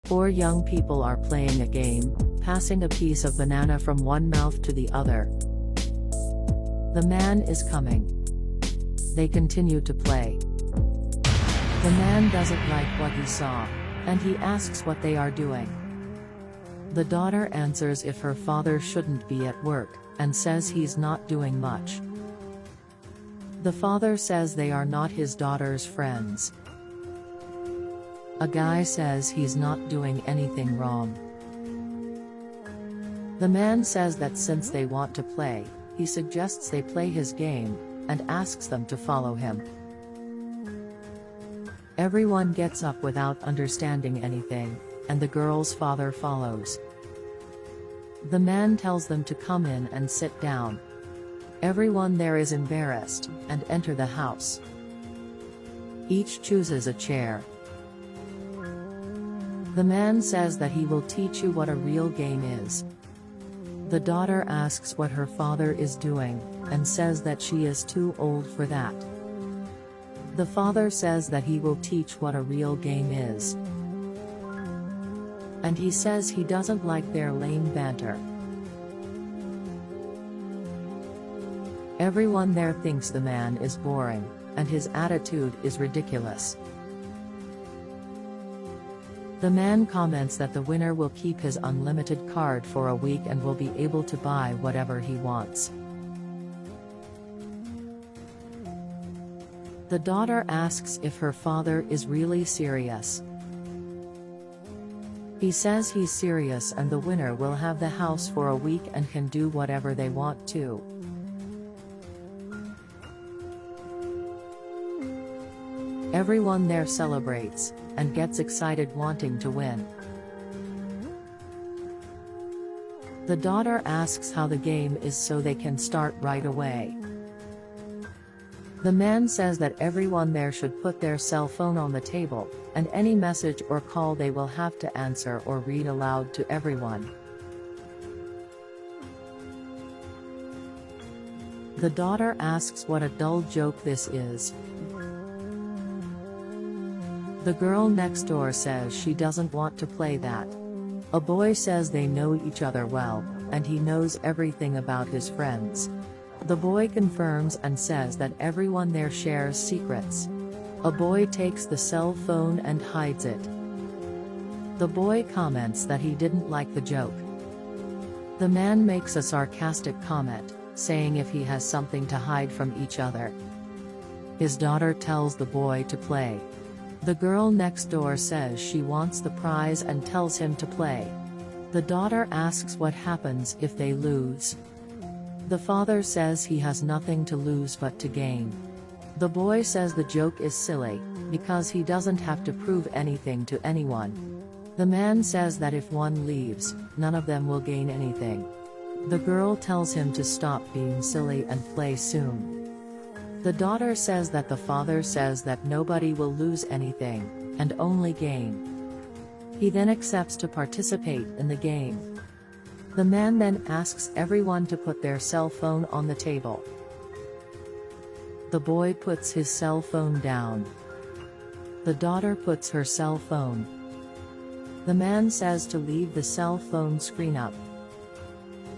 Four young people are playing a game, passing a piece of banana from one mouth to the other. The man is coming. They continue to play. The man doesn't like what he saw, and he asks what they are doing. The daughter answers if her father shouldn't be at work, and says he's not doing much. The father says they are not his daughter's friends. A guy says he's not doing anything wrong. The man says that since they want to play, he suggests they play his game, and asks them to follow him. Everyone gets up without understanding anything, and the girl's father follows. The man tells them to come in and sit down. Everyone there is embarrassed, and enter the house. Each chooses a chair. The man says that he will teach you what a real game is. The daughter asks what her father is doing, and says that she is too old for that. The father says that he will teach what a real game is. And he says he doesn't like their lame banter. Everyone there thinks the man is boring, and his attitude is ridiculous. The man comments that the winner will keep his unlimited card for a week and will be able to buy whatever he wants. The daughter asks if her father is really serious. He says he's serious and the winner will have the house for a week and can do whatever they want to. Everyone there celebrates, and gets excited wanting to win. The daughter asks how the game is so they can start right away. The man says that everyone there should put their cell phone on the table, and any message or call they will have to answer or read aloud to everyone. The daughter asks what a dull joke this is. The girl next door says she doesn't want to play that. A boy says they know each other well, and he knows everything about his friends. The boy confirms and says that everyone there shares secrets. A boy takes the cell phone and hides it. The boy comments that he didn't like the joke. The man makes a sarcastic comment, saying if he has something to hide from each other. His daughter tells the boy to play. The girl next door says she wants the prize and tells him to play. The daughter asks what happens if they lose. The father says he has nothing to lose but to gain. The boy says the joke is silly, because he doesn't have to prove anything to anyone. The man says that if one leaves, none of them will gain anything. The girl tells him to stop being silly and play soon. The daughter says that the father says that nobody will lose anything, and only gain. He then accepts to participate in the game. The man then asks everyone to put their cell phone on the table. The boy puts his cell phone down. The daughter puts her cell phone. The man says to leave the cell phone screen up.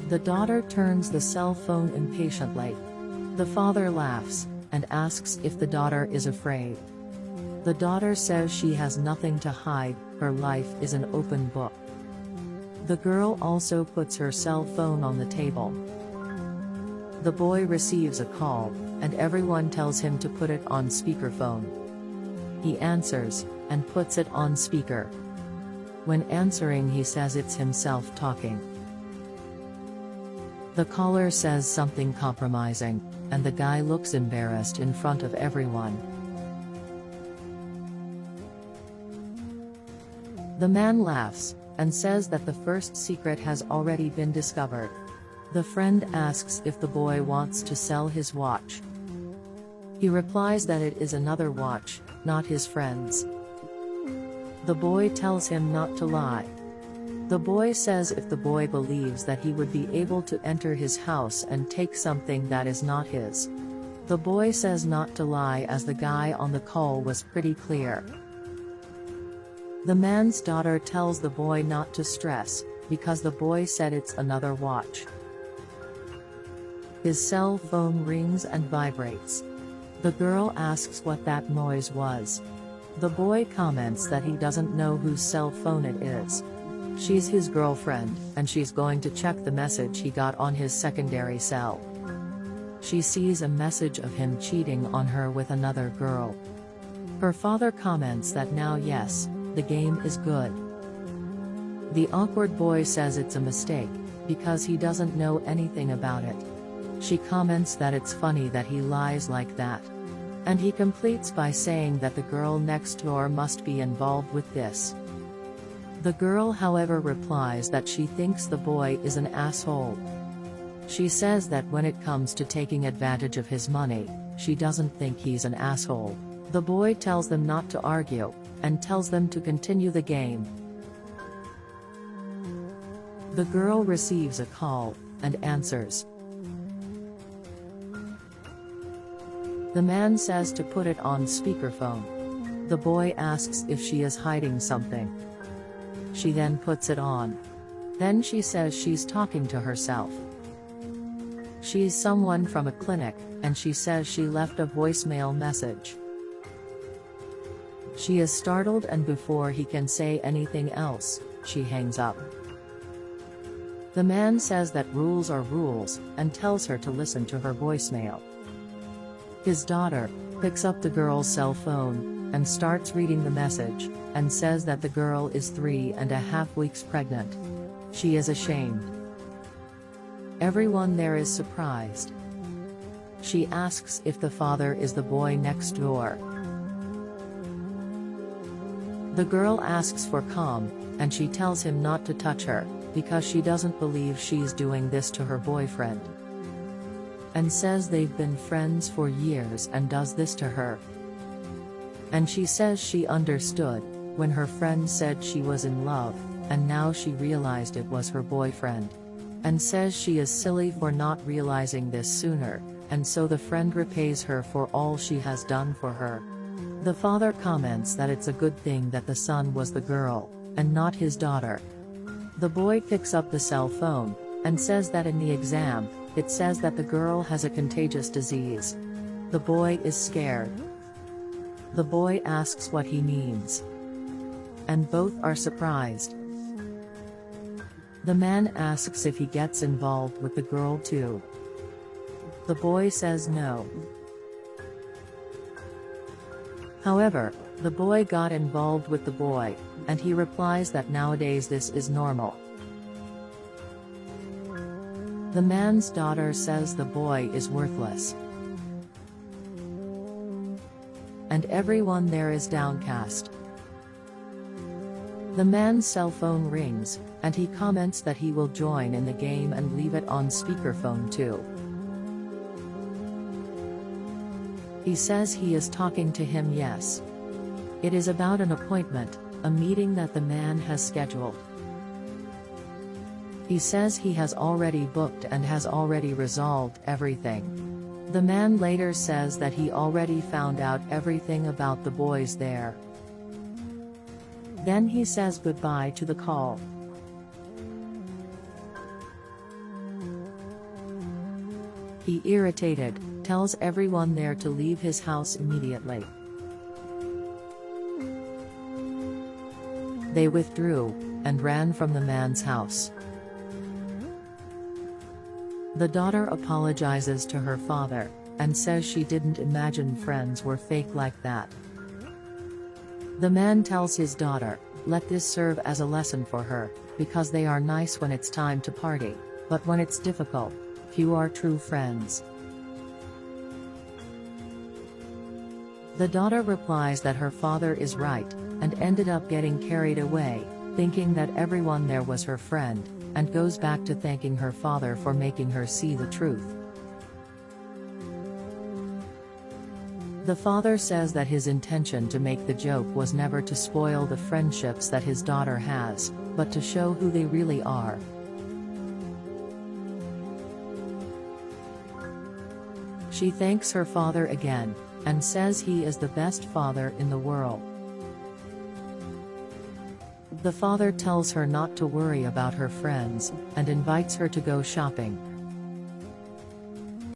The daughter turns the cell phone impatiently. The father laughs, and asks if the daughter is afraid. The daughter says she has nothing to hide, her life is an open book. The girl also puts her cell phone on the table. The boy receives a call, and everyone tells him to put it on speakerphone. He answers, and puts it on speaker. When answering he says it's himself talking. The caller says something compromising, and the guy looks embarrassed in front of everyone. The man laughs, and says that the first secret has already been discovered. The friend asks if the boy wants to sell his watch. He replies that it is another watch, not his friend's. The boy tells him not to lie. The boy says if the boy believes that he would be able to enter his house and take something that is not his. The boy says not to lie as the guy on the call was pretty clear. The man's daughter tells the boy not to stress, because the boy said it's another watch. His cell phone rings and vibrates. The girl asks what that noise was. The boy comments that he doesn't know whose cell phone it is. She's his girlfriend, and she's going to check the message he got on his secondary cell. She sees a message of him cheating on her with another girl. Her father comments that now yes, the game is good. The awkward boy says it's a mistake, because he doesn't know anything about it. She comments that it's funny that he lies like that. And he completes by saying that the girl next door must be involved with this. The girl however replies that she thinks the boy is an asshole. She says that when it comes to taking advantage of his money, she doesn't think he's an asshole. The boy tells them not to argue, and tells them to continue the game. The girl receives a call, and answers. The man says to put it on speakerphone. The boy asks if she is hiding something. She then puts it on. Then she says she's talking to herself. She's someone from a clinic, and she says she left a voicemail message. She is startled, and before he can say anything else, she hangs up. The man says that rules are rules, and tells her to listen to her voicemail. His daughter picks up the girl's cell phone, and starts reading the message, and says that the girl is 3.5 weeks pregnant. She is ashamed. Everyone there is surprised. She asks if the father is the boy next door. The girl asks for calm, and she tells him not to touch her, because she doesn't believe she's doing this to her boyfriend. And says they've been friends for years and does this to her. And she says she understood when her friend said she was in love, and now she realized it was her boyfriend. And says she is silly for not realizing this sooner, and so the friend repays her for all she has done for her. The father comments that it's a good thing that the son was the girl, and not his daughter. The boy picks up the cell phone, and says that in the exam, it says that the girl has a contagious disease. The boy is scared. The boy asks what he means. And both are surprised. The man asks if he gets involved with the girl too. The boy says no. However, the boy got involved with the boy, and he replies that nowadays this is normal. The man's daughter says the boy is worthless. And everyone there is downcast. The man's cell phone rings, and he comments that he will join in the game and leave it on speakerphone too. He says he is talking to him. Yes. It is about an appointment, a meeting that the man has scheduled. He says he has already booked and has already resolved everything. The man later says that he already found out everything about the boys there. Then he says goodbye to the call. He, irritated, tells everyone there to leave his house immediately. They withdrew, and ran from the man's house. The daughter apologizes to her father, and says she didn't imagine friends were fake like that. The man tells his daughter, let this serve as a lesson for her, because they are nice when it's time to party, but when it's difficult, few are true friends. The daughter replies that her father is right, and ended up getting carried away, thinking that everyone there was her friend, and goes back to thanking her father for making her see the truth. The father says that his intention to make the joke was never to spoil the friendships that his daughter has, but to show who they really are. She thanks her father again, and says he is the best father in the world. The father tells her not to worry about her friends, and invites her to go shopping.